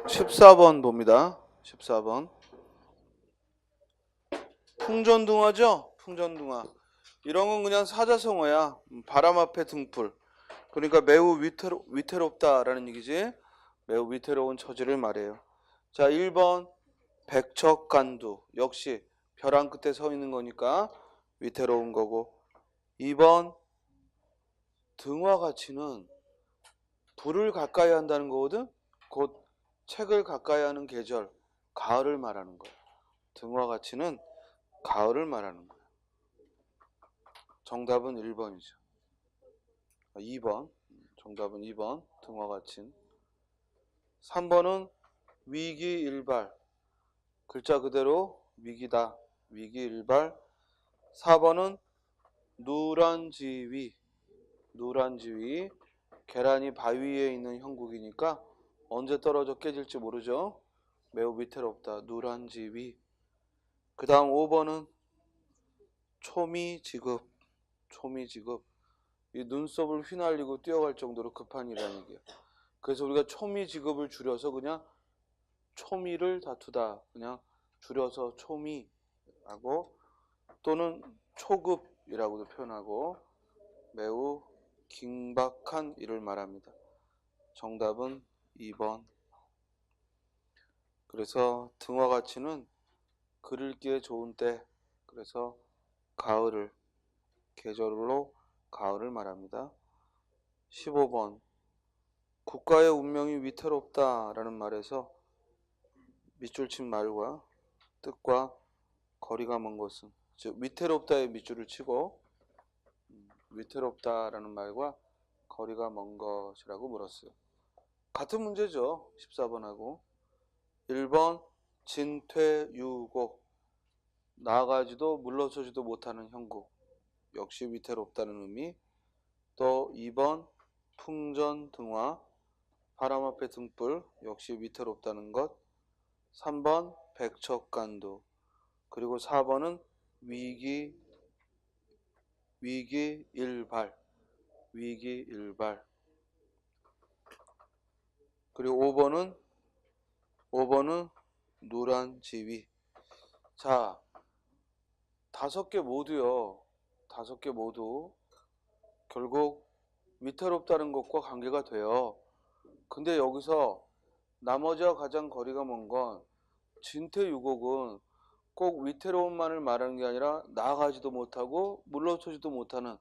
14번 봅니다. 14번. 풍전등화죠? 풍전등화. 이런 건 그냥 사자성어야. 바람 앞에 등불. 그러니까 매우 위태롭다라는 얘기지. 매우 위태로운 처지를 말해요. 자, 1번 백척간두. 역시 벼랑 끝에 서 있는 거니까 위태로운 거고. 2번 등화가치는 불을 가까이 한다는 거거든. 곧 책을 가까이 하는 계절, 가을을 말하는 거야. 등화가치는 가을을 말하는 거야. 정답은 1번이죠. 2번. 정답은 2번. 등화가치는. 3번은 위기일발. 글자 그대로 위기다. 위기일발. 4번은 누란지위. 누란지위. 계란이 바위 위에 있는 형국이니까 언제 떨어져 깨질지 모르죠. 매우 위태롭다. 누란지위. 그 다음 5번은 초미지급. 초미지급. 이 눈썹을 휘날리고 뛰어갈 정도로 급한 일이라는 얘기야. 그래서 우리가 초미지급을 줄여서 그냥 초미를 다투다. 그냥 줄여서 초미하고 또는 초급이라고도 표현하고 매우 긴박한 일을 말합니다. 정답은 2번. 그래서 등화가치는 글 읽기에 좋은 때, 그래서 가을을, 계절로 가을을 말합니다. 15번. 국가의 운명이 위태롭다라는 말에서 밑줄 친 말과 뜻과 거리가 먼 것은, 즉 위태롭다에 밑줄을 치고 위태롭다라는 말과 거리가 먼 것이라고 물었어요. 같은 문제죠. 14번하고. 1번 진퇴유곡. 나아가지도 물러서지도 못하는 형국. 역시 위태롭다는 의미. 또 2번 풍전등화. 바람 앞에 등불. 역시 위태롭다는 것. 3번 백척간두. 그리고 4번은 위기일발. 위기일발. 그리고 5번은 누란지위. 자, 5개 모두요. 5개 모두 결국 위태롭다는 것과 관계가 돼요. 근데 여기서 나머지와 가장 거리가 먼 건 진퇴유곡은 꼭 위태로움만을 말하는 게 아니라 나아가지도 못하고 물러서지도 못하는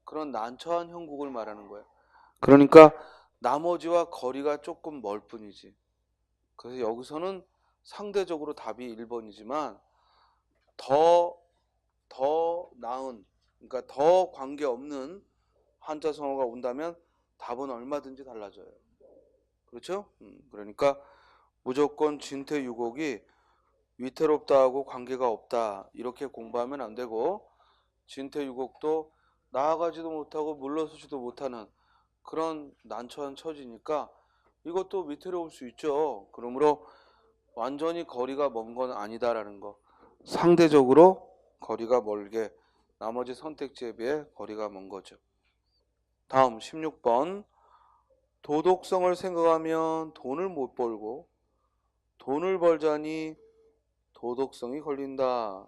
그런 난처한 형국을 말하는 거예요. 그러니까 나머지와 거리가 조금 멀 뿐이지. 그래서 여기서는 상대적으로 답이 1번이지만 더 나은, 그러니까 더 관계없는 한자성어가 온다면 답은 얼마든지 달라져요. 그렇죠? 그러니까 무조건 진퇴유곡이 위태롭다하고 관계가 없다 이렇게 공부하면 안 되고, 진퇴유곡도 나아가지도 못하고 물러서지도 못하는 그런 난처한 처지니까 이것도 위태로울 수 있죠. 그러므로 완전히 거리가 먼 건 아니다라는 거. 상대적으로 거리가 멀게 나머지 선택지에 비해 거리가 먼 거죠. 다음 16번. 도덕성을 생각하면 돈을 못 벌고 돈을 벌자니 도덕성이 걸린다.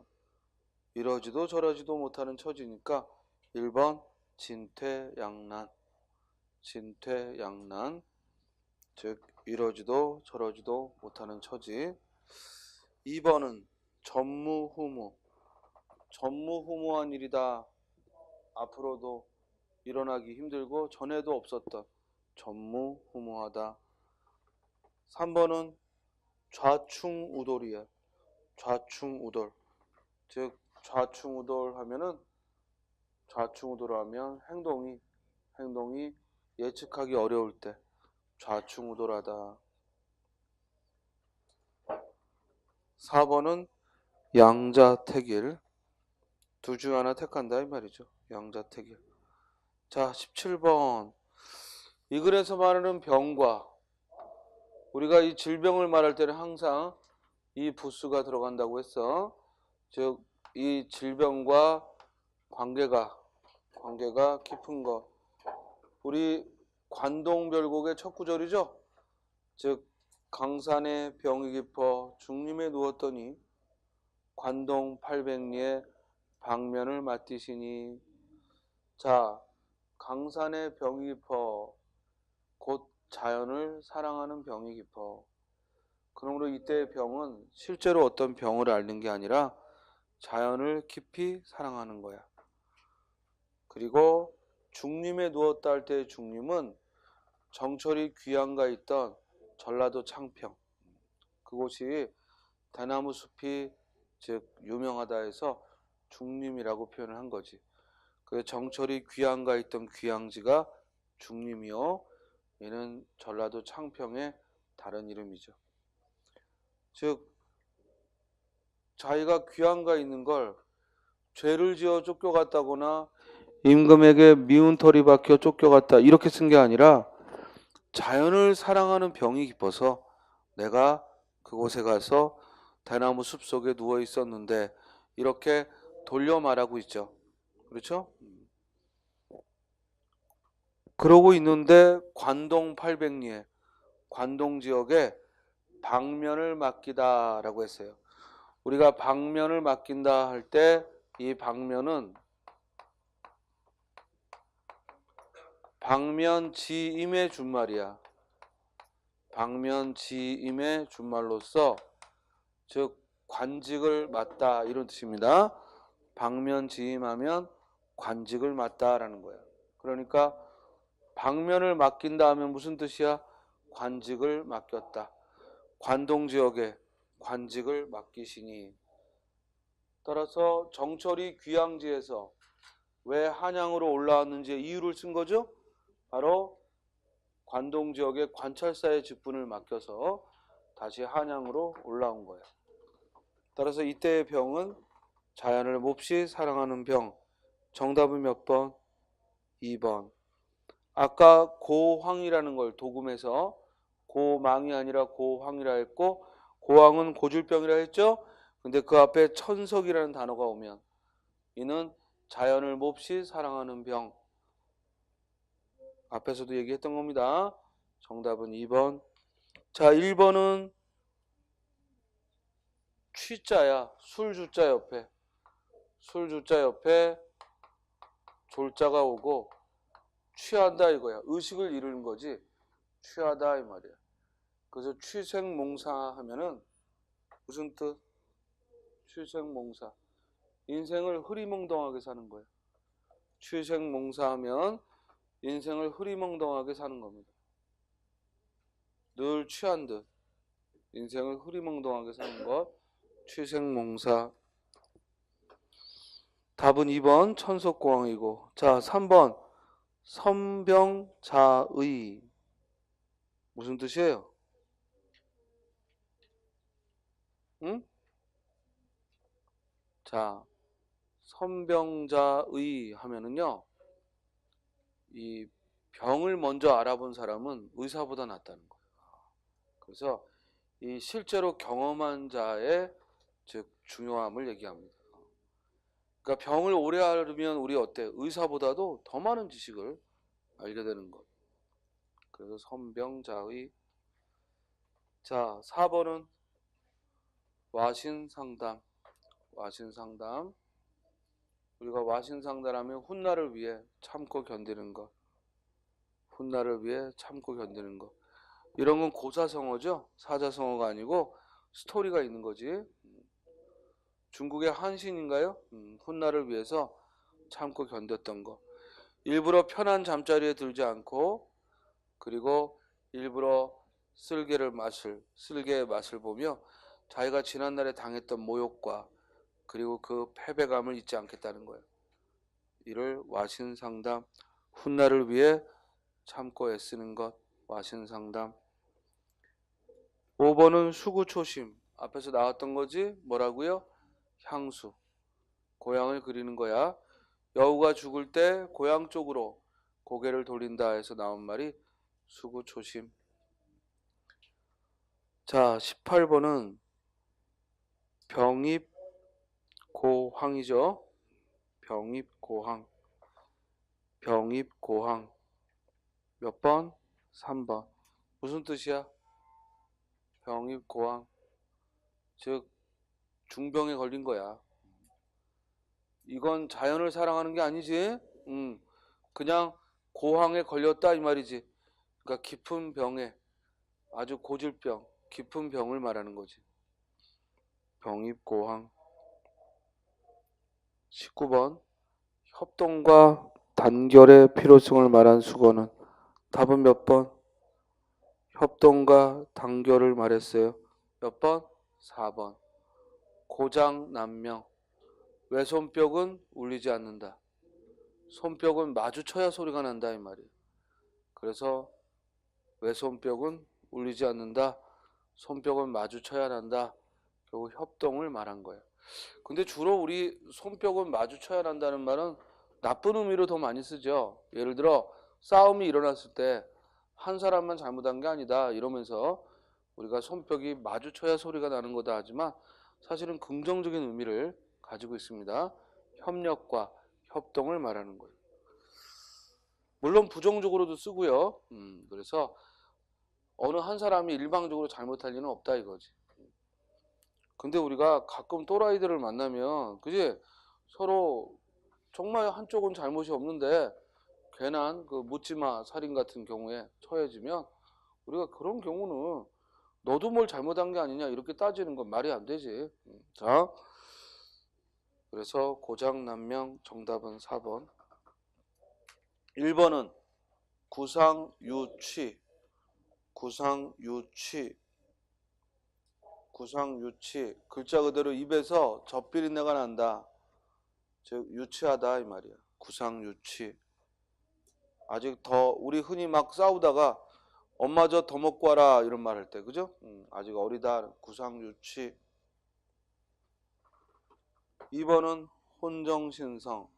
이러지도 저러지도 못하는 처지니까 1번 진퇴양난. 진퇴양난. 즉 이러지도 저러지도 못하는 처지. 2번은 전무후무. 전무후무한 일이다. 앞으로도 일어나기 힘들고 전에도 없었던, 전무후무하다. 3번은 좌충우돌이야. 좌충우돌. 즉 좌충우돌하면 행동이 예측하기 어려울 때 좌충우돌하다. 4번은 양자택일. 둘 중 하나 택한다 이 말이죠. 양자택일. 자, 17번. 이 글에서 말하는 병과, 우리가 이 질병을 말할 때는 항상 이 부수가 들어간다고 했어. 즉 이 질병과 관계가 깊은 것. 우리 관동별곡의 첫 구절이죠. 즉 강산에 병이 깊어 중림에 누웠더니 관동 800리에 방면을 맞디시니. 자, 강산에 병이 깊어 곧 자연을 사랑하는 병이 깊어. 그러므로 이때의 병은 실제로 어떤 병을 앓는 게 아니라 자연을 깊이 사랑하는 거야. 그리고 중림에 누웠다 할 때의 중림은 정철이 귀양가 있던 전라도 창평, 그곳이 대나무 숲이 즉 유명하다 해서 중림이라고 표현을 한 거지. 그 정철이 귀양가 있던 귀양지가 중림이요, 얘는 전라도 창평의 다른 이름이죠. 즉 자기가 귀양가 있는 걸 죄를 지어 쫓겨갔다거나 임금에게 미운 털이 박혀 쫓겨갔다 이렇게 쓴 게 아니라 자연을 사랑하는 병이 깊어서 내가 그곳에 가서 대나무 숲속에 누워 있었는데 이렇게 돌려 말하고 있죠. 그렇죠? 그러고 있는데 관동 800리에, 관동 지역에 방면을 맡기다 라고 했어요. 우리가 방면을 맡긴다 할 때 이 방면은 방면지임의 준말이야. 방면지임의 준말로서 즉 관직을 맡다 이런 뜻입니다. 방면지임하면 관직을 맡다라는 거야. 그러니까 방면을 맡긴다 하면 무슨 뜻이야? 관직을 맡겼다. 관동 지역에 관직을 맡기시니. 따라서 정철이 귀양지에서 왜 한양으로 올라왔는지의 이유를 쓴 거죠. 바로 관동 지역에 관찰사의 직분을 맡겨서 다시 한양으로 올라온 거야. 따라서 이때의 병은 자연을 몹시 사랑하는 병. 정답은 몇 번? 2번. 아까 고황이라는 걸 도금해서 고망이 아니라 고황이라 했고, 고황은 고질병이라 했죠. 근데 그 앞에 천석이라는 단어가 오면 이는 자연을 몹시 사랑하는 병. 앞에서도 얘기했던 겁니다. 정답은 2번. 자, 1번은 취자야. 술주자 옆에. 술주자 옆에 졸자가 오고 취한다 이거야. 의식을 잃는 거지. 취하다 이 말이야. 그래서 취생몽사 하면은 무슨 뜻? 취생몽사. 인생을 흐리멍덩하게 사는 거야. 취생몽사 하면 인생을 흐리멍덩하게 사는 겁니다. 늘 취한 듯 인생을 흐리멍덩하게 사는 것. 취생몽사. 답은 2번 천석공항이고. 자, 3번 선병자의. 무슨 뜻이에요? 응? 자, 선병자의 하면은요, 이 병을 먼저 알아본 사람은 의사보다 낫다는 거예요. 그래서 이 실제로 경험한 자의 즉 중요함을 얘기합니다. 그러니까 병을 오래 앓으면 우리 어때? 의사보다도 더 많은 지식을 알게 되는 것. 그래서 선병자의. 자, 4번은 와신상담. 와신상담. 우리가 와신상담하면 훗날을 위해 참고 견디는 것. 훗날을 위해 참고 견디는 것. 이런 건 고사성어죠. 사자성어가 아니고 스토리가 있는 거지. 중국의 한신인가요? 훗날을 위해서 참고 견뎠던 거. 일부러 편한 잠자리에 들지 않고, 그리고 일부러 쓸개의 맛을 보며 자기가 지난날에 당했던 모욕과 그리고 그 패배감을 잊지 않겠다는 거예요. 이를 와신상담, 훗날을 위해 참고 애쓰는 것, 와신상담. 5번은 수구초심. 앞에서 나왔던 거지. 뭐라고요? 향수. 고향을 그리는 거야. 여우가 죽을 때 고향 쪽으로 고개를 돌린다 해서 나온 말이 수구초심. 자, 18번은 병입고항이죠. 병입고항. 병입고항. 몇 번? 3번. 무슨 뜻이야? 병입고항. 즉 중병에 걸린 거야. 이건 자연을 사랑하는 게 아니지. 그냥 고항에 걸렸다 이 말이지. 그러니까 깊은 병에, 아주 고질병, 깊은 병을 말하는 거지. 병입고항. 19번. 협동과 단결의 필요성을 말한 수거는 답은 몇 번? 협동과 단결을 말했어요. 몇 번? 4번. 고장난명. 왼손뼉은 울리지 않는다. 손뼉은 마주쳐야 소리가 난다 이 말이에요. 그래서 왼손뼉은 울리지 않는다. 손뼉은 마주쳐야 난다. 결국 협동을 말한 거예요. 근데 주로 우리 손뼉은 마주쳐야 한다는 말은 나쁜 의미로 더 많이 쓰죠. 예를 들어 싸움이 일어났을 때 한 사람만 잘못한 게 아니다 이러면서 우리가 손뼉이 마주쳐야 소리가 나는 거다 하지만 사실은 긍정적인 의미를 가지고 있습니다. 협력과 협동을 말하는 거예요. 물론 부정적으로도 쓰고요. 그래서 어느 한 사람이 일방적으로 잘못할 리는 없다 이거지. 근데 우리가 가끔 또라이들을 만나면 그지? 서로 정말 한쪽은 잘못이 없는데 괜한 그 묻지마 살인 같은 경우에 처해지면 우리가 그런 경우는 너도 뭘 잘못한 게 아니냐 이렇게 따지는 건 말이 안 되지. 자, 그래서 고장난명 정답은 4번. 1번은 구상유취. 구상유취. 구상유취. 글자 그대로 입에서 젖비린내가 난다. 즉 유치하다 이 말이야. 구상유취. 아직 더 우리 흔히 막 싸우다가 엄마 저 더 먹고 와라 이런 말 할 때 그죠? 아직 어리다. 구상유취. 2번은 혼정신성.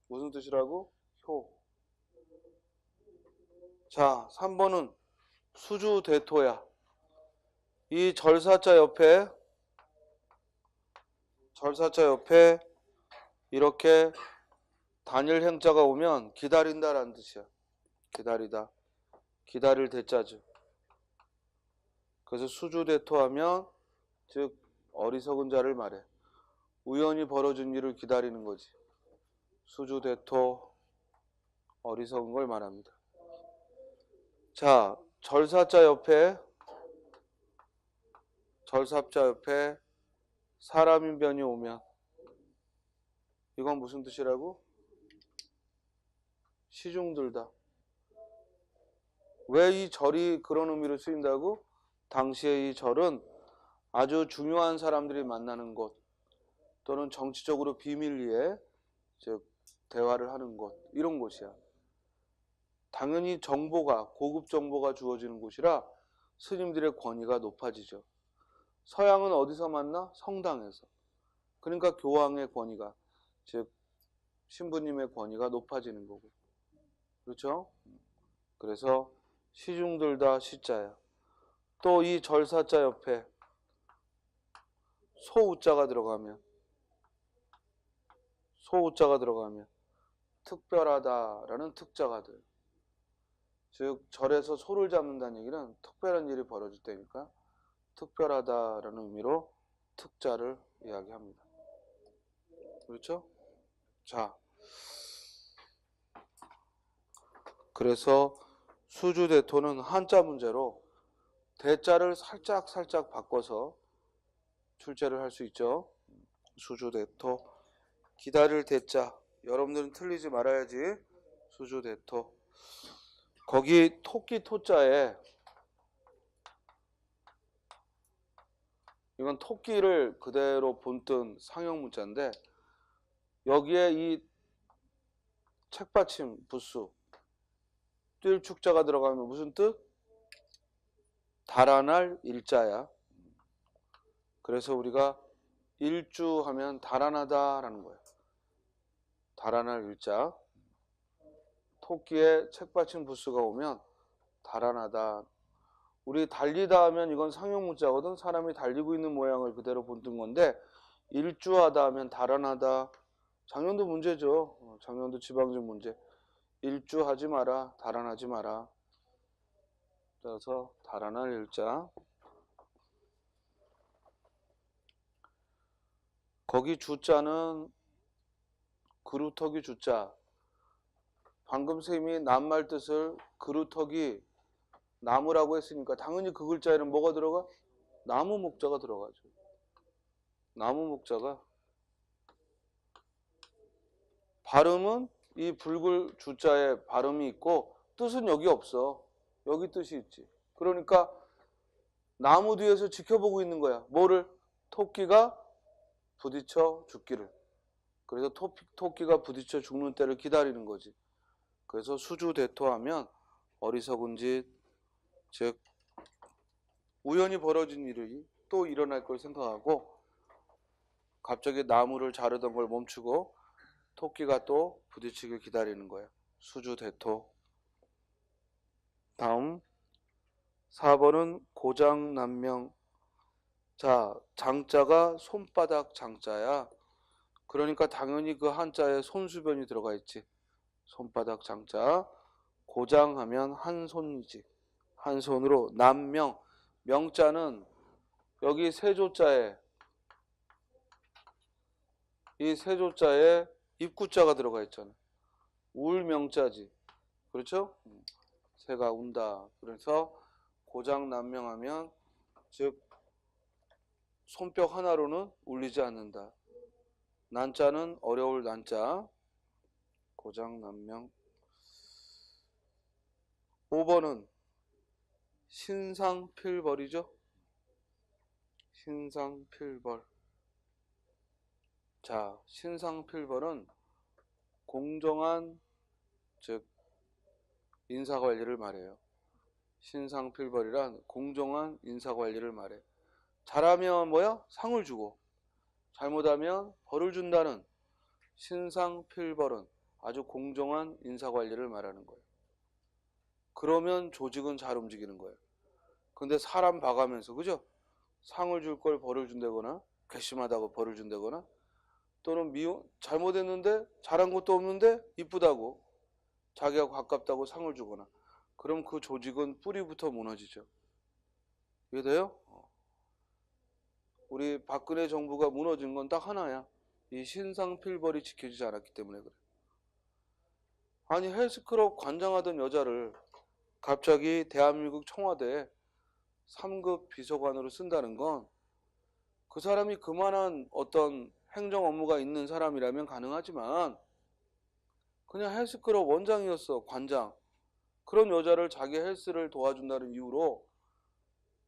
무슨 뜻이라고? 효. 자, 3번은 수주대토야. 이 절사자 옆에 이렇게 단일 행자가 오면 기다린다라는 뜻이야. 기다리다. 기다릴 대자죠. 그래서 수주대토하면 즉 어리석은 자를 말해. 우연히 벌어진 일을 기다리는 거지. 수주대토 어리석은 걸 말합니다. 자, 절사자 옆에 사람인변이 오면 이건 무슨 뜻이라고? 시중들다. 왜 이 절이 그런 의미로 쓰인다고? 당시에 이 절은 아주 중요한 사람들이 만나는 곳 또는 정치적으로 비밀리에 즉 대화를 하는 곳 이런 곳이야. 당연히 정보가 고급 정보가 주어지는 곳이라 스님들의 권위가 높아지죠. 서양은 어디서 만나? 성당에서. 그러니까 교황의 권위가 즉 신부님의 권위가 높아지는 거고. 그렇죠? 그래서 시중들다 시자야. 또 이 절사자 옆에 소우자가 들어가면 특별하다라는 특자가 돼요. 즉 절에서 소를 잡는다는 얘기는 특별한 일이 벌어질 때니까 특별하다라는 의미로 특자를 이야기합니다. 그렇죠? 자, 그래서 수주대토는 한자 문제로 대자를 살짝 바꿔서 출제를 할 수 있죠. 수주대토. 기다릴 대자. 여러분들은 틀리지 말아야지. 수주대토. 거기 토끼 토자에 이건 토끼를 그대로 본뜬 상형 문자인데 여기에 이 책받침 부수 뛸 축자가 들어가면 무슨 뜻? 달아날 일자야. 그래서 우리가 일주하면 달아나다라는 거야. 달아날 일자. 토끼에 책받침 부수가 오면 달아나다. 우리 달리다 하면 이건 상형 문자거든. 사람이 달리고 있는 모양을 그대로 본뜬 건데 일주하다 하면 달아나다. 작년도 문제죠. 작년도 지방직 문제. 일주하지 마라. 달아나지 마라. 따라서 달아날 일자. 거기 주자는 그루터기 주자. 방금 쌤이 낱말 뜻을 그루터기 나무라고 했으니까 당연히 그 글자에는 뭐가 들어가? 나무 목자가 들어가죠. 나무 목자가. 발음은 이 붉을 주자에 발음이 있고 뜻은 여기 없어. 여기 뜻이 있지. 그러니까 나무 뒤에서 지켜보고 있는 거야. 뭐를? 토끼가 부딪혀 죽기를. 그래서 토끼가 부딪혀 죽는 때를 기다리는 거지. 그래서 수주대토하면 어리석은 짓, 즉 우연히 벌어진 일이 또 일어날 걸 생각하고 갑자기 나무를 자르던 걸 멈추고 토끼가 또 부딪히길 기다리는 거야. 수주대토. 다음 4번은 고장난명. 자, 장자가 손바닥 장자야. 그러니까 당연히 그 한자에 손수변이 들어가 있지. 손바닥 장자. 고장하면 한 손이지. 한 손으로. 난명. 명자는 여기 세조자에 이 세조자에 입구자가 들어가 있잖아. 울명자지. 그렇죠? 새가 운다. 그래서 고장난명하면 즉 손뼉 하나로는 울리지 않는다. 난자는 어려울 난자. 고장난명. 5번은 신상필벌이죠. 신상필벌. 자, 신상필벌은 공정한 즉 인사관리를 말해요. 신상필벌이란 공정한 인사관리를 말해. 잘하면 뭐야? 상을 주고 잘못하면 벌을 준다는 신상필벌은 아주 공정한 인사관리를 말하는 거예요. 그러면 조직은 잘 움직이는 거예요. 근데 사람 봐가면서 그죠? 상을 줄 걸 벌을 준다거나 괘씸하다고 벌을 준다거나 또는 잘못했는데 잘한 것도 없는데 이쁘다고 자기가 가깝다고 상을 주거나 그럼 그 조직은 뿌리부터 무너지죠. 이해돼요? 우리 박근혜 정부가 무너진 건 딱 하나야. 이 신상필벌이 지켜지지 않았기 때문에 그래. 아니 헬스클럽 관장하던 여자를 갑자기 대한민국 청와대에 3급 비서관으로 쓴다는 건 그 사람이 그만한 어떤 행정 업무가 있는 사람이라면 가능하지만 그냥 헬스클럽 원장이었어. 관장. 그런 여자를 자기 헬스를 도와준다는 이유로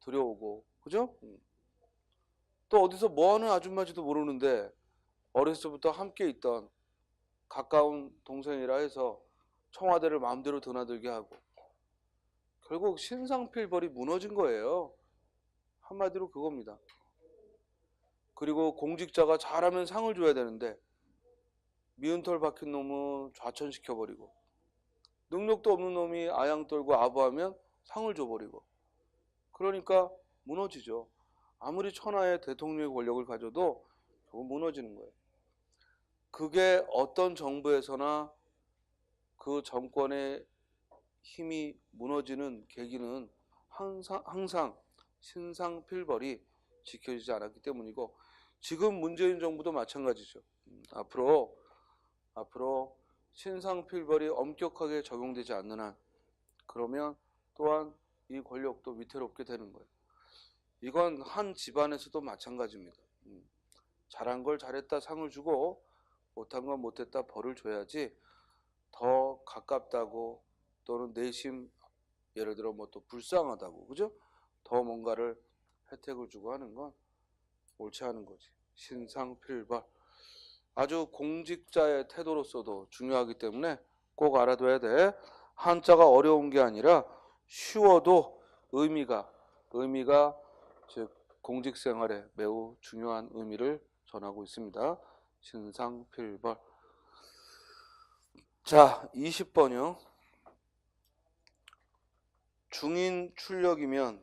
들여오고 그죠? 또 어디서 뭐하는 아줌마지도 모르는데 어렸을 때부터 함께 있던 가까운 동생이라 해서 청와대를 마음대로 드나들게 하고 결국 신상필벌이 무너진 거예요. 한마디로 그겁니다. 그리고 공직자가 잘하면 상을 줘야 되는데 미운 털 박힌 놈은 좌천시켜버리고 능력도 없는 놈이 아양 떨고 아부하면 상을 줘버리고 그러니까 무너지죠. 아무리 천하의 대통령의 권력을 가져도 결국 무너지는 거예요. 그게 어떤 정부에서나 그 정권의 힘이 무너지는 계기는 항상 신상필벌이 지켜지지 않았기 때문이고 지금 문재인 정부도 마찬가지죠. 앞으로 신상필벌이 엄격하게 적용되지 않는 한 그러면 또한 이 권력도 위태롭게 되는 거예요. 이건 한 집안에서도 마찬가지입니다. 잘한 걸 잘했다 상을 주고 못한 건 못했다 벌을 줘야지 더 가깝다고 또는 내심 예를 들어 뭐 또 불쌍하다고 그죠? 더 뭔가를 혜택을 주고 하는 건 옳지 않은 거지. 신상필벌. 아주 공직자의 태도로서도 중요하기 때문에 꼭 알아둬야 돼. 한자가 어려운 게 아니라 쉬워도 의미가 즉 공직 생활에 매우 중요한 의미를 전하고 있습니다. 신상필벌. 자, 20번이요. 중인 출력이면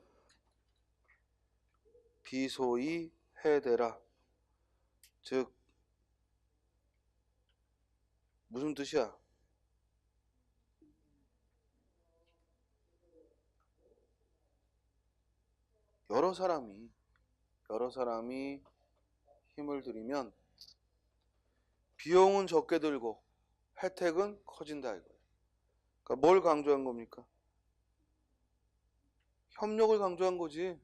비소위 해대라. 즉 무슨 뜻이야? 여러 사람이 힘을 들이면 비용은 적게 들고 혜택은 커진다 이거예요. 그러니까 뭘 강조한 겁니까? 협력을 강조한 거지.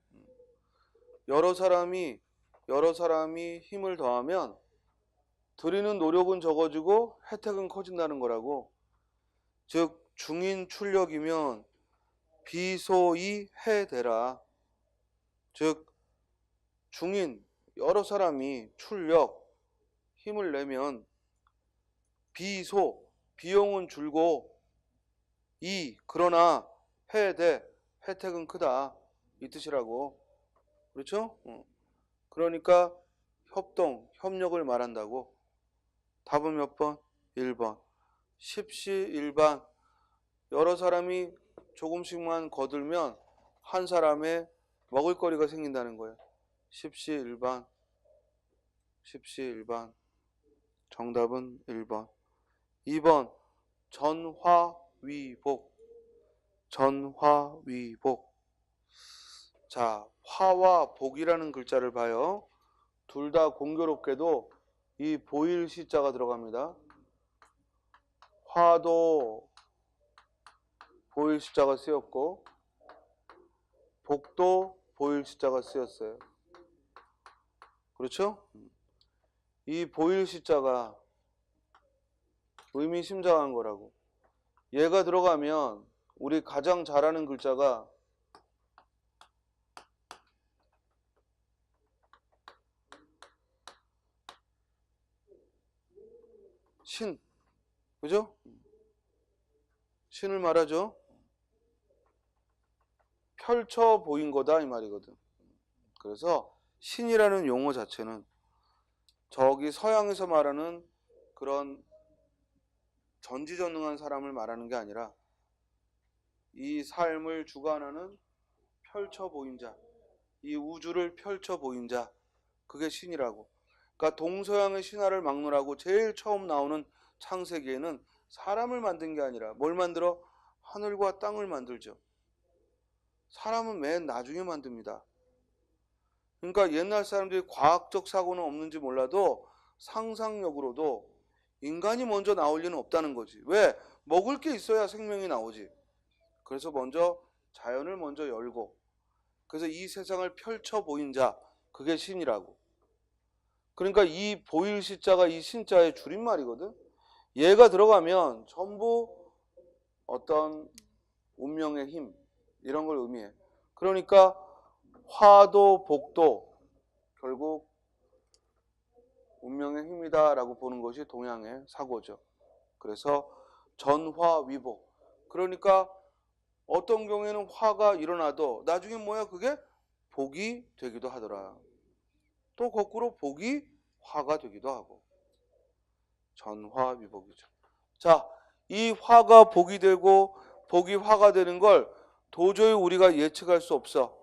여러 사람이 힘을 더하면 들이는 노력은 적어지고 혜택은 커진다는 거라고. 즉 중인 출력이면 비소이 해대라. 즉 중인 여러 사람이 출력 힘을 내면 비용은 줄고 그러나 해대 혜택은 크다 이 뜻이라고. 그렇죠? 그러니까 협력을 말한다고. 답은 몇 번? 1번. 십시일반. 여러 사람이 조금씩만 거들면 한 사람의 먹을거리가 생긴다는 거예요. 십시일반. 정답은 1번. 2번. 전화위복. 자, 화와 복이라는 글자를 봐요. 둘 다 공교롭게도 이 보일 시자가 들어갑니다. 화도 보일 시자가 쓰였고 복도 보일 시자가 쓰였어요. 그렇죠? 이 보일 시자가 의미심장한 거라고. 얘가 들어가면 우리 가장 잘하는 글자가 신. 그죠? 신을 말하죠. 펼쳐 보인 거다 이 말이거든. 그래서 신이라는 용어 자체는 저기 서양에서 말하는 그런 전지전능한 사람을 말하는 게 아니라 이 삶을 주관하는 펼쳐 보인 자, 이 우주를 펼쳐 보인 자, 그게 신이라고. 그러니까 동서양의 신화를 막론하고 제일 처음 나오는 창세기에는 사람을 만든 게 아니라 뭘 만들어? 하늘과 땅을 만들죠. 사람은 맨 나중에 만듭니다. 그러니까 옛날 사람들이 과학적 사고는 없는지 몰라도 상상력으로도 인간이 먼저 나올 리는 없다는 거지. 왜? 먹을 게 있어야 생명이 나오지. 그래서 먼저 자연을 먼저 열고, 그래서 이 세상을 펼쳐 보인 자, 그게 신이라고. 그러니까 이 보일 시자가 이 신자의 줄임말이거든. 얘가 들어가면 전부 어떤 운명의 힘 이런 걸 의미해. 그러니까 화도 복도 결국 운명의 힘이다라고 보는 것이 동양의 사고죠. 그래서 전화위복. 그러니까 어떤 경우에는 화가 일어나도 나중에 뭐야 그게 복이 되기도 하더라. 또 거꾸로 복이 화가 되기도 하고. 전화위복이죠. 자, 이 화가 복이 되고 복이 화가 되는 걸 도저히 우리가 예측할 수 없어.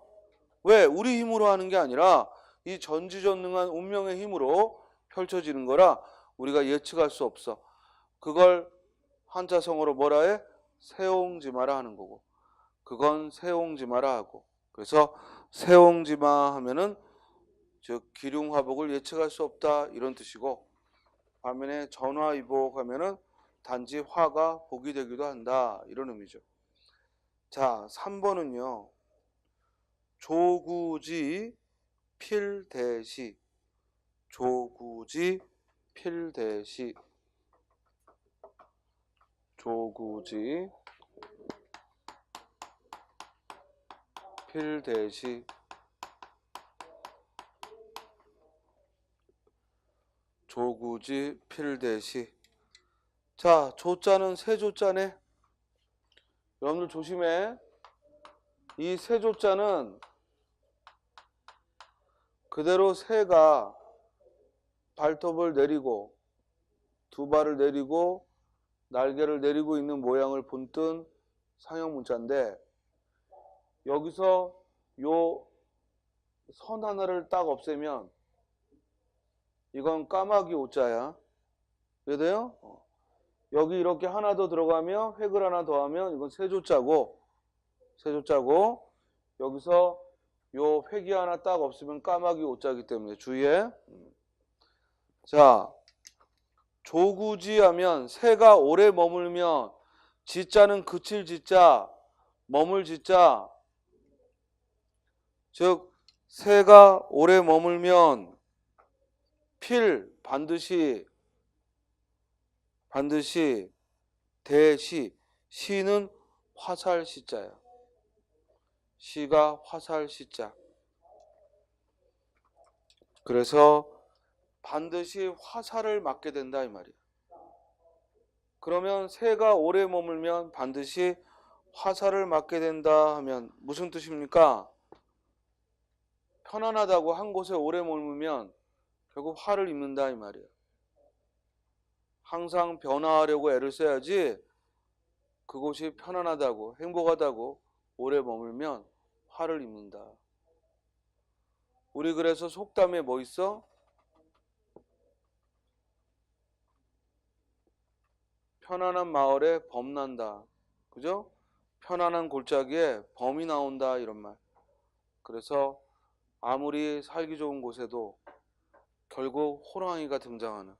왜? 우리 힘으로 하는 게 아니라 이 전지전능한 운명의 힘으로 펼쳐지는 거라 우리가 예측할 수 없어. 그걸 한자성어로 뭐라 해? 세옹지마라 하는 거고. 그건 세옹지마라 하고. 그래서 세옹지마 하면은 즉 기륭화복을 예측할 수 없다 이런 뜻이고, 반면에 전화위복 하면은 단지 화가 복이 되기도 한다 이런 의미죠. 자, 3번은요. 조구지 필대시. 조구지 필대시. 조구지 필대시. 조구지 필대시. 자, 조자는 세조자네. 여러분들 조심해. 이 세조자는 그대로 새가 발톱을 내리고 두 발을 내리고 날개를 내리고 있는 모양을 본뜬 상형 문자인데, 여기서 요 선 하나를 딱 없애면 이건 까마귀 오자야. 이해돼요? 여기 이렇게 하나 더 들어가면 획을 하나 더 하면 이건 세조자고, 여기서 요 획이 하나 딱 없으면 까마귀 오자기 때문에 주의해. 자, 조구지 하면 새가 오래 머물면 지자는 그칠 지자, 머물 지자. 즉 새가 오래 머물면 필 반드시 대시 시는 화살 시자야. 시가 화살 시자. 그래서 반드시 화살을 맞게 된다 이 말이야. 그러면 새가 오래 머물면 반드시 화살을 맞게 된다 하면 무슨 뜻입니까? 편안하다고 한 곳에 오래 머물면 결국 화를 입는다 이 말이야. 항상 변화하려고 애를 써야지 그곳이 편안하다고 행복하다고 오래 머물면 화를 입는다. 우리 그래서 속담에 뭐 있어? 편안한 마을에 범 난다. 그죠? 편안한 골짜기에 범이 나온다 이런 말. 그래서 아무리 살기 좋은 곳에도 결국 호랑이가 등장하는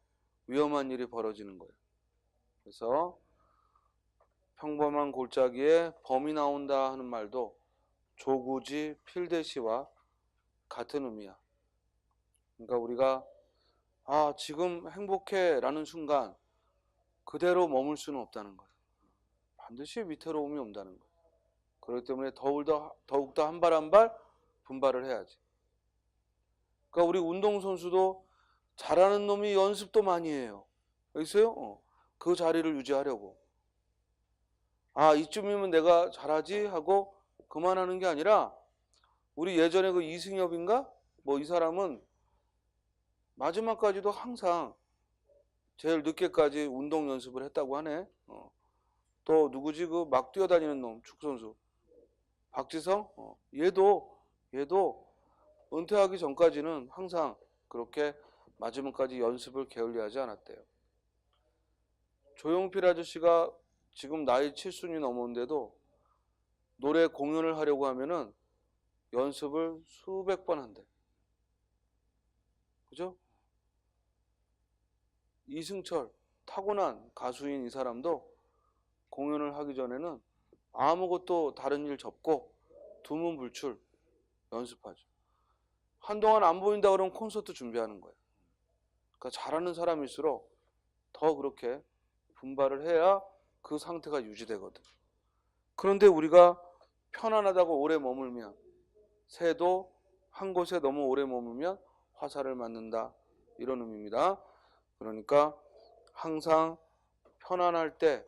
위험한 일이 벌어지는 거예요. 그래서 평범한 골짜기에 범이 나온다 하는 말도 조구지 필대시와 같은 의미야. 그러니까 우리가 지금 행복해 라는 순간 그대로 머물 수는 없다는 거예요. 반드시 위태로움이 온다는 거예요. 그렇기 때문에 더욱더 한 발 한 발 분발을 해야지. 그러니까 우리 운동선수도 잘하는 놈이 연습도 많이 해요. 있어요? 그 자리를 유지하려고. 이쯤이면 내가 잘하지 하고 그만하는 게 아니라 우리 예전에 그 이승엽인가? 이 사람은 마지막까지도 항상 제일 늦게까지 운동 연습을 했다고 하네. 또 누구지? 그 막 뛰어다니는 놈 축선수 박지성? 얘도 은퇴하기 전까지는 항상 그렇게 마지막까지 연습을 게을리하지 않았대요. 조용필 아저씨가 지금 나이 7순이 넘었는데도 노래 공연을 하려고 하면은 연습을 수백 번 한대. 그죠? 이승철, 타고난 가수인 이 사람도 공연을 하기 전에는 아무것도 다른 일 접고 두문불출 연습하죠. 한동안 안 보인다 그러면 콘서트 준비하는 거예요. 그러니까 잘하는 사람일수록 더 그렇게 분발을 해야 그 상태가 유지되거든. 그런데 우리가 편안하다고 오래 머물면 새도 한 곳에 너무 오래 머물면 화살을 맞는다 이런 의미입니다. 그러니까 항상 편안할 때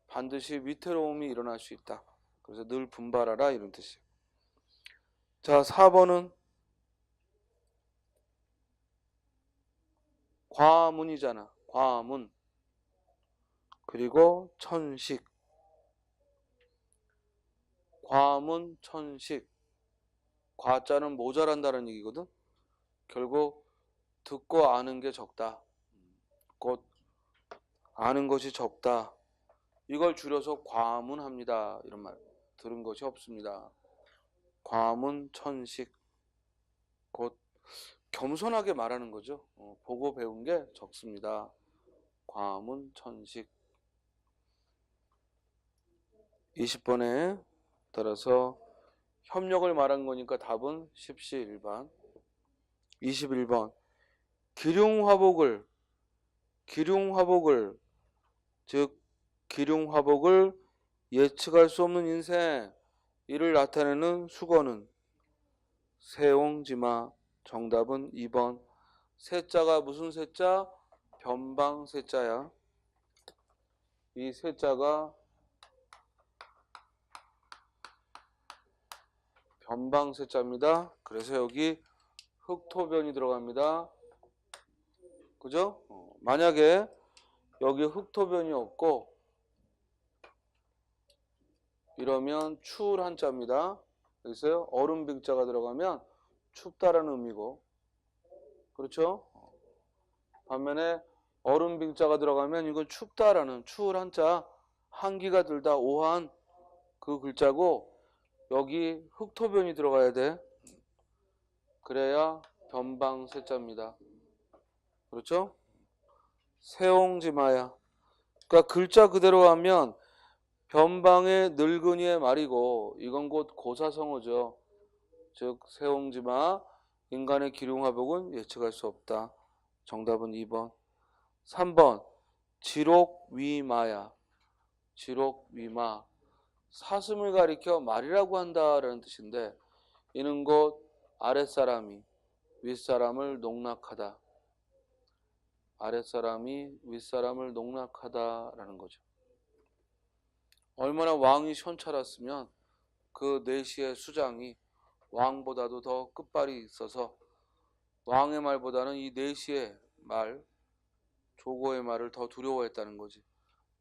반드시 위태로움이 일어날 수 있다. 그래서 늘 분발하라 이런 뜻이에요. 자, 4번은 과문이잖아. 과문. 그리고 천식. 과문, 천식. 과자는 모자란다는 얘기거든. 결국 듣고 아는 게 적다. 곧 아는 것이 적다. 이걸 줄여서 과문합니다. 이런 말. 들은 것이 없습니다. 과문, 천식. 곧 겸손하게 말하는 거죠. 보고 배운 게 적습니다. 과문, 천식. 20번에 따라서 협력을 말한 거니까 답은 10시 1번. 21번. 기륭화복을 즉 기륭화복을 예측할 수 없는 인생 이를 나타내는 수거는 세옹지마. 정답은 2번. 세자가 무슨 세자? 변방세자야. 이 세자가 변방세자입니다. 그래서 여기 흑토변이 들어갑니다. 그죠? 만약에 여기 흑토변이 없고 이러면 추울 한자입니다. 여기 있어요? 얼음 빙자가 들어가면 춥다라는 의미고, 그렇죠? 반면에 얼음 빙자가 들어가면 이건 춥다라는 추울 한자, 한기가 들다 오한 그 글자고 여기 흑토변이 들어가야 돼. 그래야 변방세자입니다. 그렇죠? 세옹지마야. 그러니까 글자 그대로 하면 변방의 늙은이의 말이고 이건 곧 고사성어죠. 즉 세옹지마 인간의 기륭화복은 예측할 수 없다. 정답은 2번. 3번 지록위마야. 지록위마. 사슴을 가리켜 말이라고 한다라는 뜻인데 이는 곧 아랫사람이 윗사람을 농락하다. 아랫사람이 윗사람을 농락하다라는 거죠. 얼마나 왕이 현찰았으면 그 내시의 수장이 왕보다도 더 끝발이 있어서 왕의 말보다는 이 내시의 말, 조고의 말을 더 두려워했다는 거지.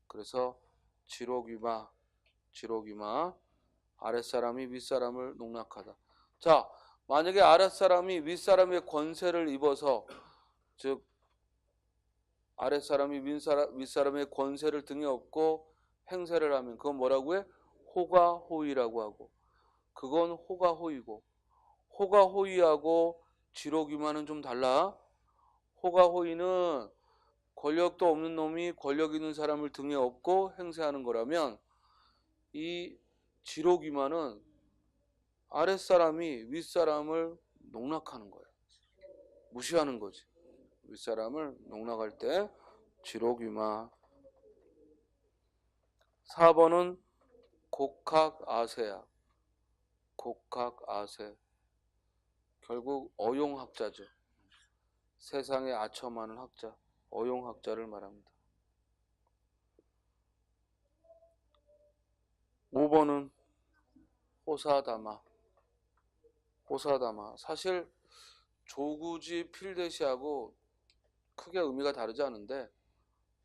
그래서 지록위마, 아랫사람이 윗사람을 농락하다. 자, 만약에 아랫사람이 윗사람의 권세를 입어서 즉 아랫사람이 윗사람의 권세를 등에 업고 행세를 하면 그건 뭐라고 해? 호가호위라고 하고 그건 호가호위고 호가호위하고 지록위마는 좀 달라. 호가호위는 권력도 없는 놈이 권력 있는 사람을 등에 업고 행세하는 거라면 이 지록위마는 아랫사람이 윗사람을 농락하는 거야. 무시하는 거지. 윗사람을 농락할 때 지록위마. 4번은 곡학아세야. 곡학아세. 결국 어용학자죠. 세상에 아첨하는 학자, 어용학자를 말합니다. 5번은 호사다마. 호사다마. 사실 조구지 필대시하고 크게 의미가 다르지 않은데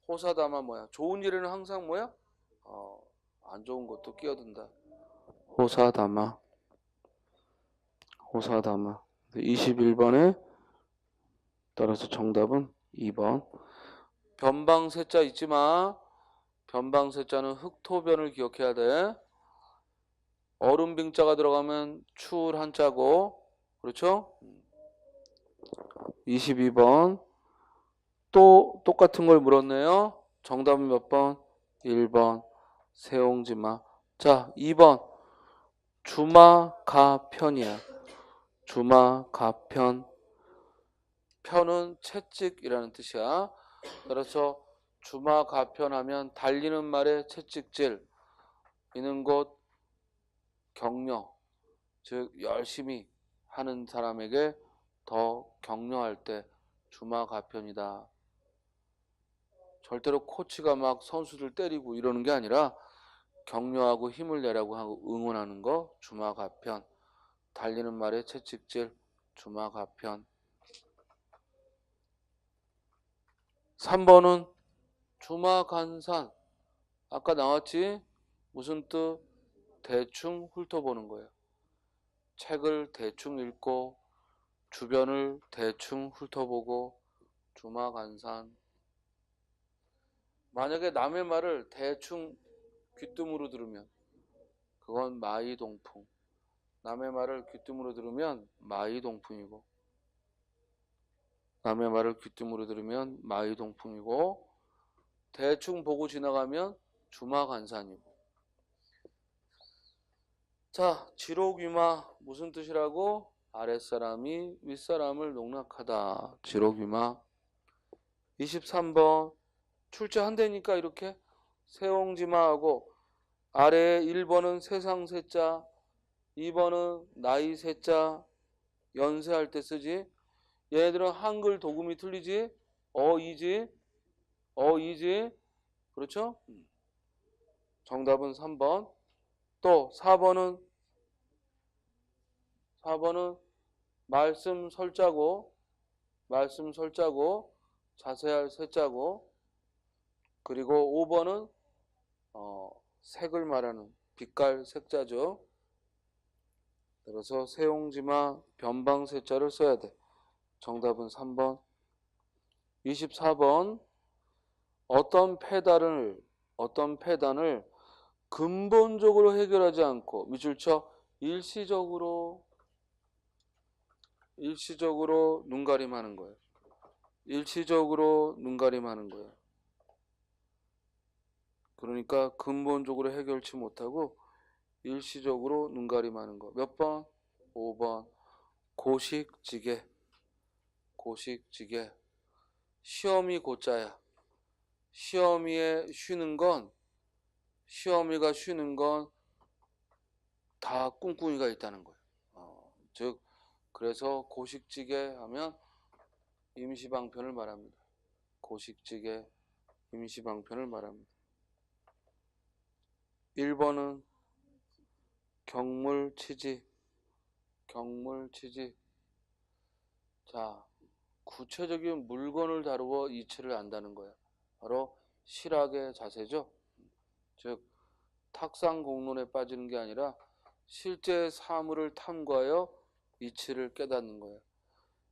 호사다마 뭐야? 좋은 일에는 항상 뭐야? 안 좋은 것도 끼어든다. 호사다마. 호사다마. 21번에 따라서 정답은 2번. 변방세자 잊지 마. 변방세자는 흑토변을 기억해야 돼. 얼음빙자가 들어가면 추울 한자고. 그렇죠? 22번. 또 똑같은 걸 물었네요. 정답은 몇 번? 1번. 세옹지마. 자, 2번. 주마가편이야. 주마가편. 편은 채찍이라는 뜻이야. 그래서 주마가편하면 달리는 말에 채찍질. 이는 곧 격려. 즉 열심히 하는 사람에게 더 격려할 때 주마가편이다. 절대로 코치가 막 선수들 때리고 이러는 게 아니라 격려하고 힘을 내라고 하고 응원하는 거 주마가편. 달리는 말에 채찍질 주마가편. 3번은 주마간산. 아까 나왔지? 무슨 뜻? 대충 훑어보는 거예요. 책을 대충 읽고 주변을 대충 훑어보고 주마간산. 만약에 남의 말을 대충 귀뜸으로 들으면 그건 마이동풍. 남의 말을 귀뜸으로 들으면 마이동풍이고 남의 말을 귀뜸으로 들으면 마이동풍이고 대충 보고 지나가면 주마간산이고. 자, 지록위마 무슨 뜻이라고? 아랫사람이 윗사람을 농락하다. 지록위마. 23번 출제한다니까 이렇게 세옹지마하고 아래에 1번은 세상 세자 2번은 나이 세자 연세할 때 쓰지. 얘네들은 한글 도금이 틀리지. 어이지. 그렇죠? 정답은 3번. 또 4번은 말씀 설자고 자세할 세자고 그리고 5번은 색을 말하는 빛깔 색자죠. 그래서 세옹지마 변방세자를 써야 돼. 정답은 3번. 24번 어떤 폐단을 근본적으로 해결하지 않고 밑줄 쳐 일시적으로 일시적으로 눈가림하는 거예요. 일시적으로 눈가림하는 거예요. 그러니까 근본적으로 해결치 못하고 일시적으로 눈가림하는 거. 몇 번? 5번. 고식지게. 고식지게. 시험이 고짜야. 시험이가 쉬는 건 다 꿍꿍이가 있다는 거예요. 즉 그래서 고식지게 하면 임시방편을 말합니다. 고식지게 임시방편을 말합니다. 1번은 경물치지. 경물치지. 자, 구체적인 물건을 다루어 이치를 안다는 거야. 바로 실학의 자세죠. 즉 탁상공론에 빠지는 게 아니라 실제 사물을 탐구하여 이치를 깨닫는 거야.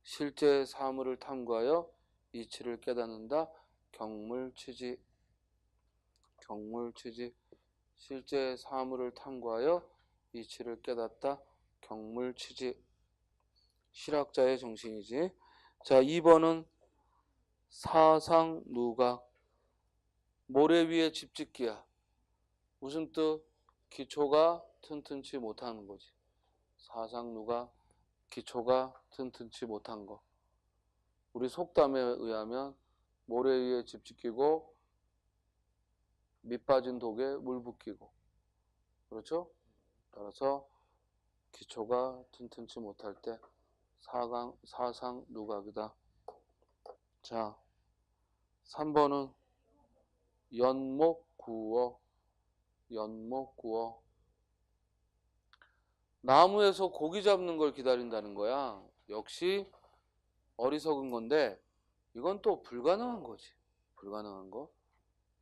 실제 사물을 탐구하여 이치를 깨닫는다. 경물치지. 경물치지. 실제 사물을 탐구하여 이치를 깨닫다. 경물치지. 실학자의 정신이지. 자, 2번은 사상누각. 모래 위에 집 짓기야. 무슨 뜻? 기초가 튼튼치 못하는 거지. 사상누각, 기초가 튼튼치 못한 거. 우리 속담에 의하면 모래 위에 집 짓기고 밑 빠진 독에 물 붓기고. 그렇죠? 따라서 기초가 튼튼치 못할 때 사상누각이다. 자, 3번은 연목구어. 연목구어. 나무에서 고기 잡는 걸 기다린다는 거야. 역시 어리석은 건데 이건 또 불가능한 거지. 불가능한 거.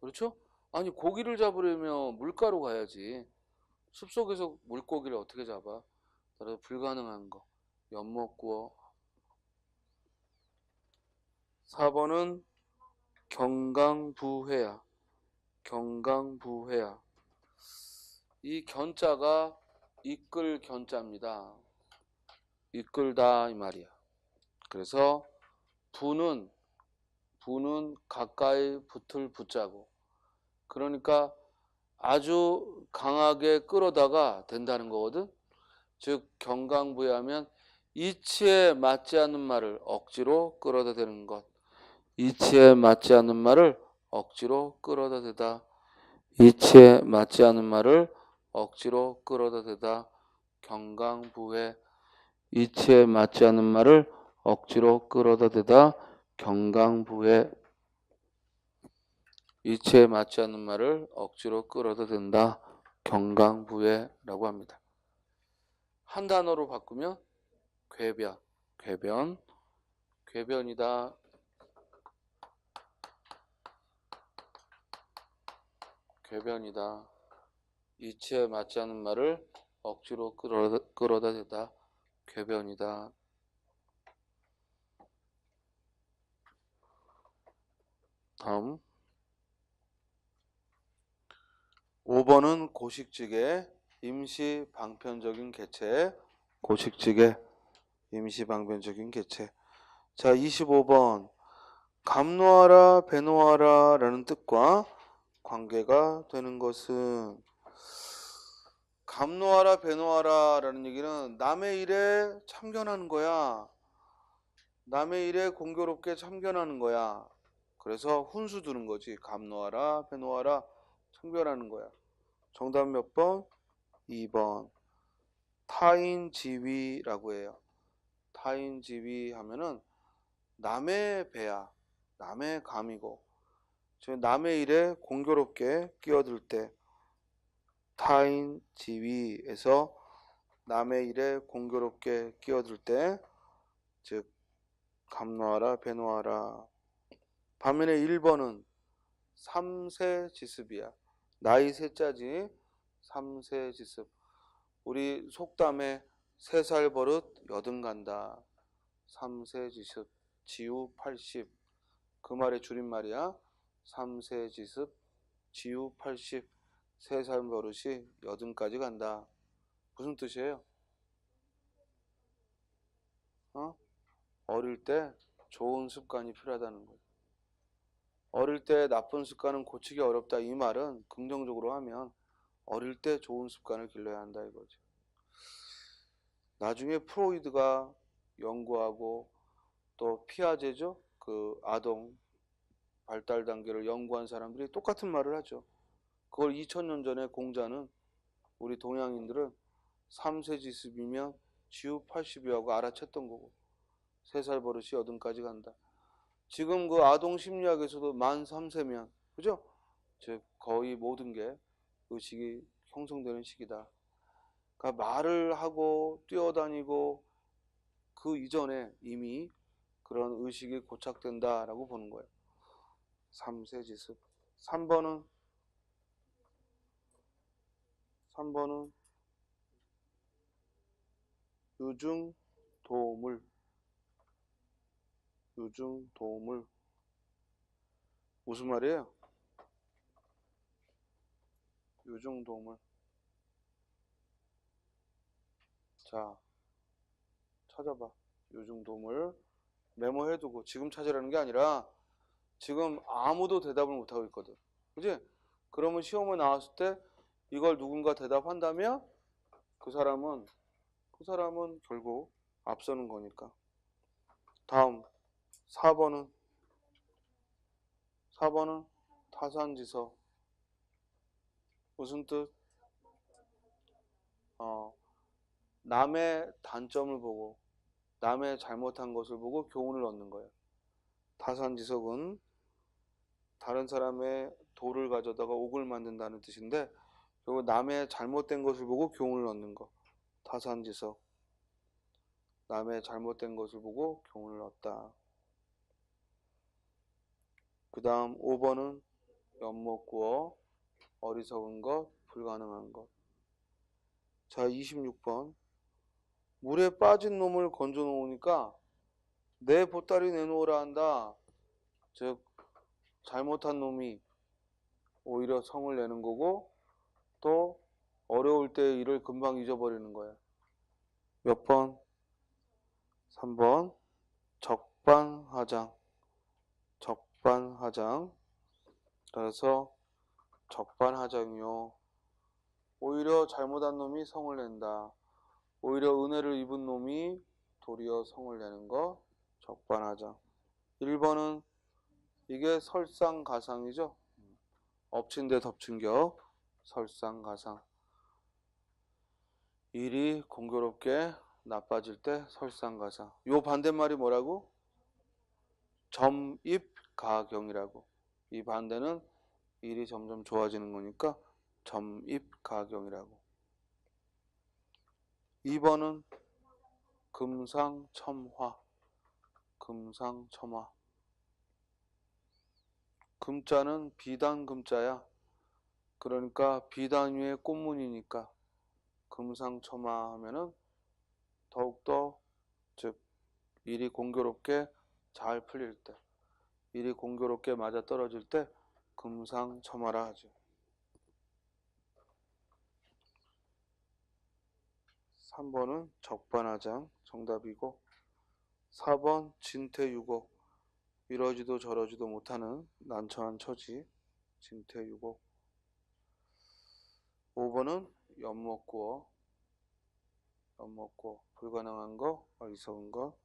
그렇죠? 아니 고기를 잡으려면 물가로 가야지. 숲속에서 물고기를 어떻게 잡아? 따라서 불가능한 거. 연목구어. 4번은 경강부회야. 경강부회야. 이 견자가 이끌 견자입니다. 이끌다 이 말이야. 그래서 부는 가까이 붙을 붙자고. 그러니까 아주 강하게 끌어다가 된다는 거거든. 즉 경강부회하면 이치에 맞지 않는 말을 억지로 끌어다 대는 것. 이치에 맞지 않는 말을 억지로 끌어다 대다. 이치에 맞지 않는 말을 억지로 끌어다 대다. 경강부회. 이치에 맞지 않는 말을 억지로 끌어다 대다. 경강부회. 이치에 맞지 않는 말을 억지로 끌어다 댄다. 경강부회라고 합니다. 한 단어로 바꾸면 궤변. 궤변. 궤변이다. 궤변이다. 이치에 맞지 않는 말을 억지로 끌어다 대다. 궤변이다. 다음 5번은 고식지계 임시 방편적인 개체. 고식지계 임시 방편적인 개체. 자, 25번 감노하라 배노하라 라는 뜻과 관계가 되는 것은, 감노하라 배노하라 라는 얘기는 남의 일에 참견하는 거야. 남의 일에 공교롭게 참견하는 거야. 그래서 훈수 두는 거지. 감노하라 배노하라 참견하는 거야. 정답 몇 번? 2번. 타인지위라고 해요. 타인지위 하면은 남의 배야. 남의 감이고, 즉 남의 일에 공교롭게 끼어들 때, 타인지위에서 남의 일에 공교롭게 끼어들 때, 즉 감노하라 배노하라. 반면에 1번은 삼세지습이야. 나이 세자지. 삼세지습. 우리 속담에 3살 버릇 여든 간다. 삼세지습. 지우 80. 그 말의 줄임말이야. 삼세지습 지우 80. 3살 버릇이 여든까지 간다. 무슨 뜻이에요? 어릴 때 좋은 습관이 필요하다는 거예요. 어릴 때 나쁜 습관은 고치기 어렵다. 이 말은 긍정적으로 하면 어릴 때 좋은 습관을 길러야 한다 이거죠. 나중에 프로이드가 연구하고 또 피아제죠. 그 아동 발달 단계를 연구한 사람들이 똑같은 말을 하죠. 그걸 2000년 전에 공자는 우리 동양인들은 3세 지습이면 지우 80이라고 알아챘던 거고 3살 버릇이 80까지 간다. 지금 그 아동 심리학에서도 만 3세면 그죠? 즉 거의 모든 게 의식이 형성되는 시기다. 그러니까 말을 하고 뛰어다니고 그 이전에 이미 그런 의식이 고착된다라고 보는 거예요. 3세 지습. 3번은 유중도물. 유중도물. 무슨 말이에요? 유중도물. 자, 찾아봐. 유중도물. 메모해두고 지금 찾으라는 게 아니라 지금 아무도 대답을 못하고 있거든. 그지? 그러면 시험에 나왔을 때 이걸 누군가 대답한다면 그 사람은 결국 앞서는 거니까. 다음 4번은 타산지서. 무슨 뜻? 남의 단점을 보고 남의 잘못한 것을 보고 교훈을 얻는 거예요. 타산지석은 다른 사람의 돌을 가져다가 옥을 만든다는 뜻인데 결국 남의 잘못된 것을 보고 교훈을 얻는 거. 타산지석. 남의 잘못된 것을 보고 교훈을 얻다. 그 다음 5번은 연못구어. 어리석은 것, 불가능한 것. 자, 26번. 물에 빠진 놈을 건져 놓으니까 내 보따리 내놓으라 한다. 즉 잘못한 놈이 오히려 성을 내는 거고 또 어려울 때 일을 금방 잊어버리는 거야. 몇 번? 3번. 적반하장. 적반하장. 그래서 적반하장이요. 오히려 잘못한 놈이 성을 낸다. 오히려 은혜를 입은 놈이 도리어 성을 내는 거. 적반하장. 1번은 이게 설상가상이죠. 엎친 데 덮친 격. 설상가상. 일이 공교롭게 나빠질 때 설상가상. 요 반대말이 뭐라고? 점입가경이라고. 이 반대는 일이 점점 좋아지는 거니까 점입가경이라고. 2번은 금상첨화. 금상첨화. 금자는 비단 금자야. 그러니까 비단 위에 꽃무늬니까 금상첨화 하면은 더욱더 즉 일이 공교롭게 잘 풀릴 때, 일이 공교롭게 맞아 떨어질 때 금상첨화라 하죠. 3번은 적반하장 정답이고 4번 진퇴유곡. 이러지도 저러지도 못하는 난처한 처지. 진퇴유곡. 5번은 연못구어. 연못구어. 불가능한 거, 어리석은 거.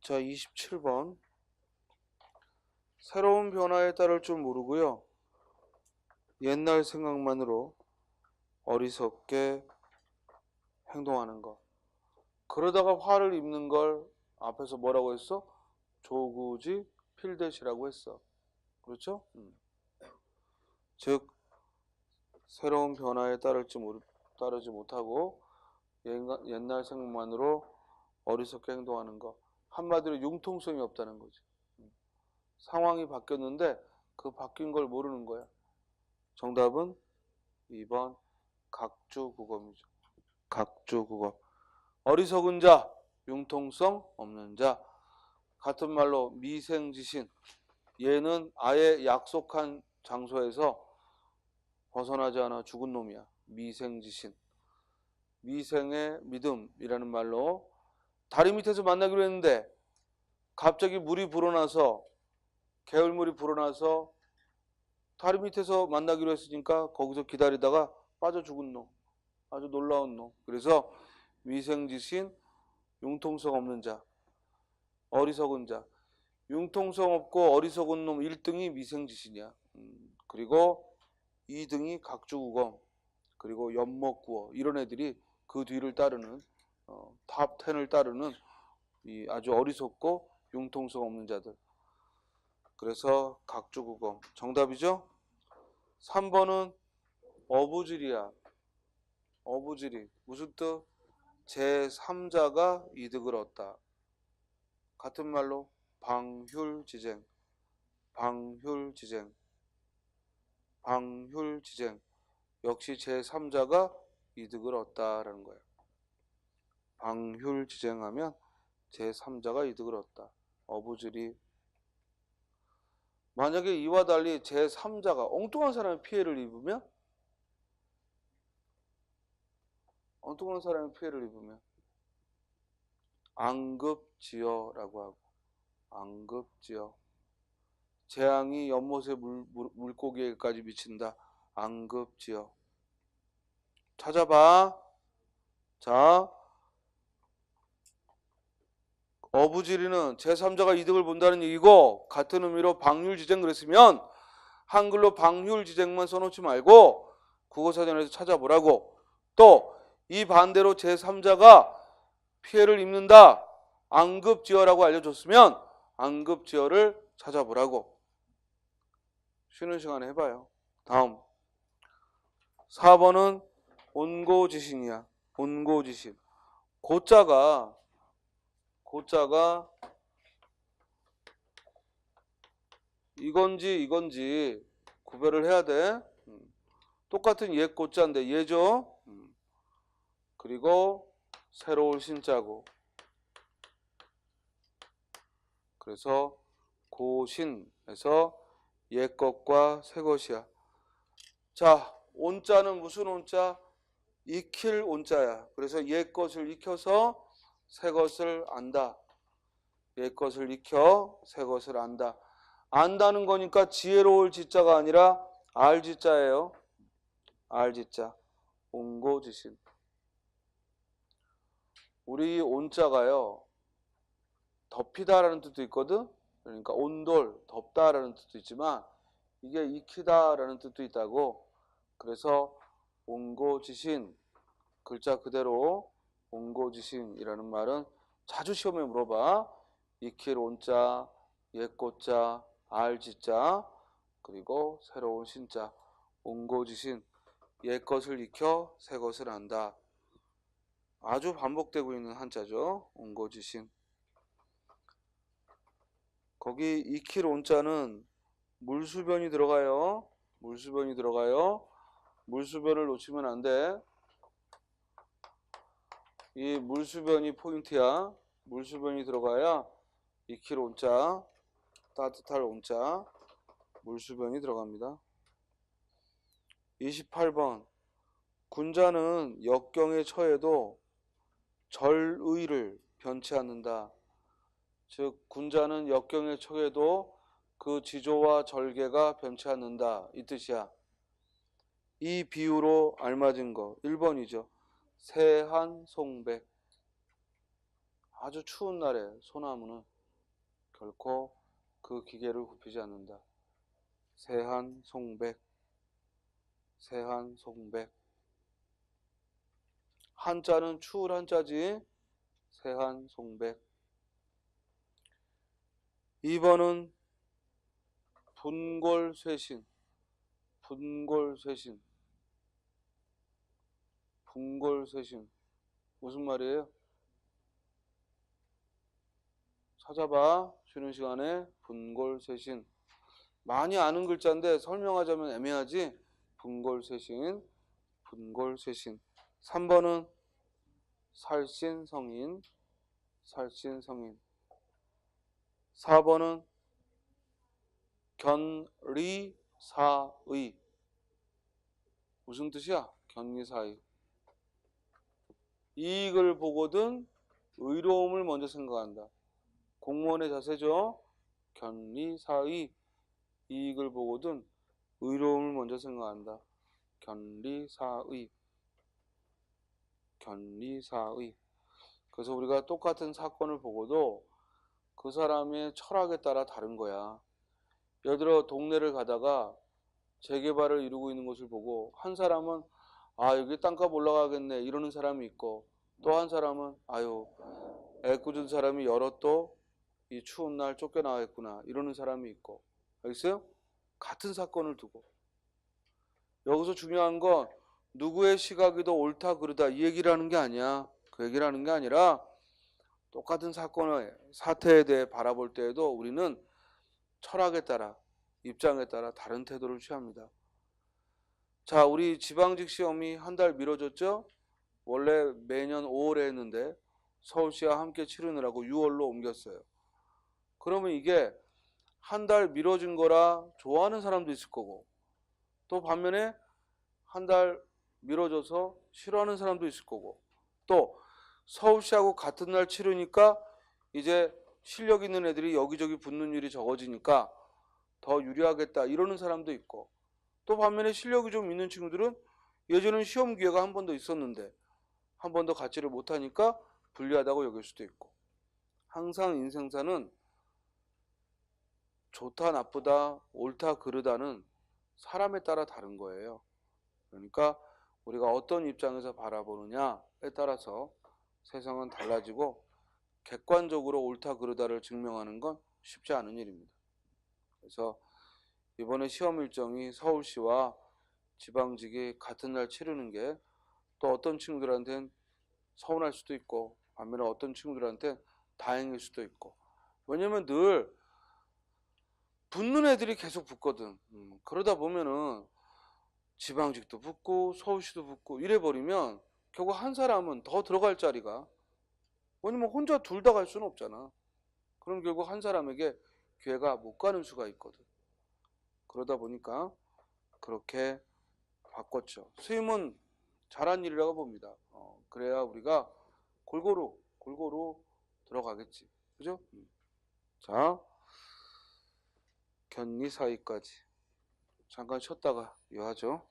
자, 27번. 새로운 변화에 따를 줄 모르고요. 옛날 생각만으로 어리석게 행동하는 거. 그러다가 화를 입는 걸 앞에서 뭐라고 했어? 조구지 필댓이라고 했어. 그렇죠? 즉 새로운 변화에 따르지 못하고 옛날 생각만으로 어리석게 행동하는 거. 한마디로 융통성이 없다는 거지. 상황이 바뀌었는데 그 바뀐 걸 모르는 거야. 정답은 2번 각주국어이죠. 각주국어. 어리석은 자, 융통성 없는 자. 같은 말로 미생지신. 얘는 아예 약속한 장소에서 벗어나지 않아 죽은 놈이야. 미생지신. 미생의 믿음이라는 말로 다리 밑에서 만나기로 했는데 갑자기 물이 불어나서 개울물이 불어나서 다리 밑에서 만나기로 했으니까 거기서 기다리다가 빠져 죽은 놈. 아주 놀라운 놈. 그래서 위생지신, 융통성 없는 자, 어리석은 자. 융통성 없고 어리석은 놈 1등이 위생지신이야. 그리고 2등이 각주국엄, 그리고 엿먹구어, 이런 애들이 그 뒤를 따르는 탑 10을 따르는 이 아주 어리석고 융통성 없는 자들. 그래서 각주국엄 정답이죠. 3번은 어부지리야. 어부지리 무슨 뜻? 제3자가 이득을 얻다. 같은 말로 방휼지쟁, 방휼지쟁, 방휼지쟁. 역시 제3자가 이득을 얻다라는 거예요. 방휼지쟁하면 제3자가 이득을 얻다. 어부지리. 만약에 이와 달리 제3자가 엉뚱한 사람이 피해를 입으면, 엉뚱한 사람이 피해를 입으면 앙급지어라고 하고, 앙급지어. 재앙이 연못의 물고기에까지 미친다. 앙급지어. 찾아봐. 자, 어부지리는 제3자가 이득을 본다는 얘기고, 같은 의미로 방휼지쟁 그랬으면 한글로 방휼지쟁만 써놓지 말고 국어사전에서 찾아보라고. 또 이 반대로 제3자가 피해를 입는다. 앙급지어라고 알려줬으면 앙급지어를 찾아보라고. 쉬는 시간에 해봐요. 다음 4번은 온고지신이야. 온고지신. 고자가 이건지 구별을 해야 돼. 똑같은 옛 고자인데 예죠. 그리고 새로 올 신자고. 그래서 고신에서 옛 것과 새 것이야. 자, 온자는 무슨 온자? 익힐 온자야. 그래서 옛 것을 익혀서 새 것을 안다. 옛 것을 익혀 새 것을 안다. 안다는 거니까 지혜로울 지자가 아니라 알지자예요. 알지자. 온고지신. 우리 온자가요, 덮이다라는 뜻도 있거든. 그러니까 온돌, 덮다라는 뜻도 있지만 이게 익히다라는 뜻도 있다고. 그래서 온고지신, 글자 그대로 온고지신이라는 말은 자주 시험에 물어봐. 익힐 온자, 옛고자, 알지자, 그리고 새로운 신자. 온고지신. 옛것을 익혀 새 것을 안다. 아주 반복되고 있는 한자죠. 온고지신. 거기 익힐 온자는 물수변이 들어가요. 물수변이 들어가요. 물수변을 놓치면 안 돼. 이 물수변이 포인트야. 물수변이 들어가야 익힐 온자, 따뜻할 온자, 물수변이 들어갑니다. 28번. 군자는 역경에 처해도 절의를 변치 않는다. 즉 군자는 역경에 처해도 그 지조와 절개가 변치 않는다. 이 뜻이야. 이 비유로 알맞은 거 1번이죠. 세한 송백. 아주 추운 날에 소나무는 결코 그 기계를 굽히지 않는다. 세한 송백. 세한 송백. 한자는 추울 한자지. 세한 송백. 2번은 분골쇄신. 분골쇄신. 분골쇄신. 무슨 말이에요? 찾아봐. 쉬는 시간에. 분골쇄신. 많이 아는 글자인데 설명하자면 애매하지. 분골쇄신. 분골쇄신. 3번은 살신성인. 살신성인. 4번은 견리사의. 무슨 뜻이야? 견리사의. 이익을 보거든 의로움을 먼저 생각한다. 공무원의 자세죠. 견리사의 이익을 보거든 의로움을 먼저 생각한다. 견리사의. 그래서 우리가 똑같은 사건을 보고도 그 사람의 철학에 따라 다른 거야. 예를 들어 동네를 가다가 재개발을 이루고 있는 것을 보고 한 사람은 여기 땅값 올라가겠네 이러는 사람이 있고, 또 한 사람은 애꿎은 사람이 열어 또 이 추운 날 쫓겨나겠구나 이러는 사람이 있고. 알겠어요? 같은 사건을 두고 여기서 중요한 건 누구의 시각이 더 옳다 그르다 이 얘기를 하는 게 아니야. 그 얘기를 하는 게 아니라 똑같은 사건을 사태에 대해 바라볼 때에도 우리는 철학에 따라 입장에 따라 다른 태도를 취합니다. 자, 우리 지방직 시험이 한 달 미뤄졌죠? 원래 매년 5월에 했는데 서울시와 함께 치르느라고 6월로 옮겼어요. 그러면 이게 한 달 미뤄진 거라 좋아하는 사람도 있을 거고, 또 반면에 한 달 미뤄져서 싫어하는 사람도 있을 거고, 또 서울시하고 같은 날 치르니까 이제 실력 있는 애들이 여기저기 붙는 일이 적어지니까 더 유리하겠다 이러는 사람도 있고, 또 반면에 실력이 좀 있는 친구들은 예전엔 시험 기회가 한 번 더 있었는데 한 번 더 갖지를 못하니까 불리하다고 여길 수도 있고. 항상 인생사는 좋다 나쁘다 옳다 그르다는 사람에 따라 다른 거예요. 그러니까 우리가 어떤 입장에서 바라보느냐에 따라서 세상은 달라지고 객관적으로 옳다 그르다를 증명하는 건 쉽지 않은 일입니다. 그래서 이번에 시험 일정이 서울시와 지방직이 같은 날 치르는 게 또 어떤 친구들한테는 서운할 수도 있고, 반면에 어떤 친구들한테는 다행일 수도 있고. 왜냐면 늘 붙는 애들이 계속 붙거든. 그러다 보면은 지방직도 붙고 서울시도 붙고 이래버리면 결국 한 사람은 더 들어갈 자리가, 왜냐면 혼자 둘 다 갈 수는 없잖아. 그럼 결국 한 사람에게 기회가 못 가는 수가 있거든. 그러다 보니까 그렇게 바꿨죠. 수임은 잘한 일이라고 봅니다. 그래야 우리가 골고루 들어가겠지. 그죠? 자, 견리 사이까지 잠깐 쉬었다가 이어하죠.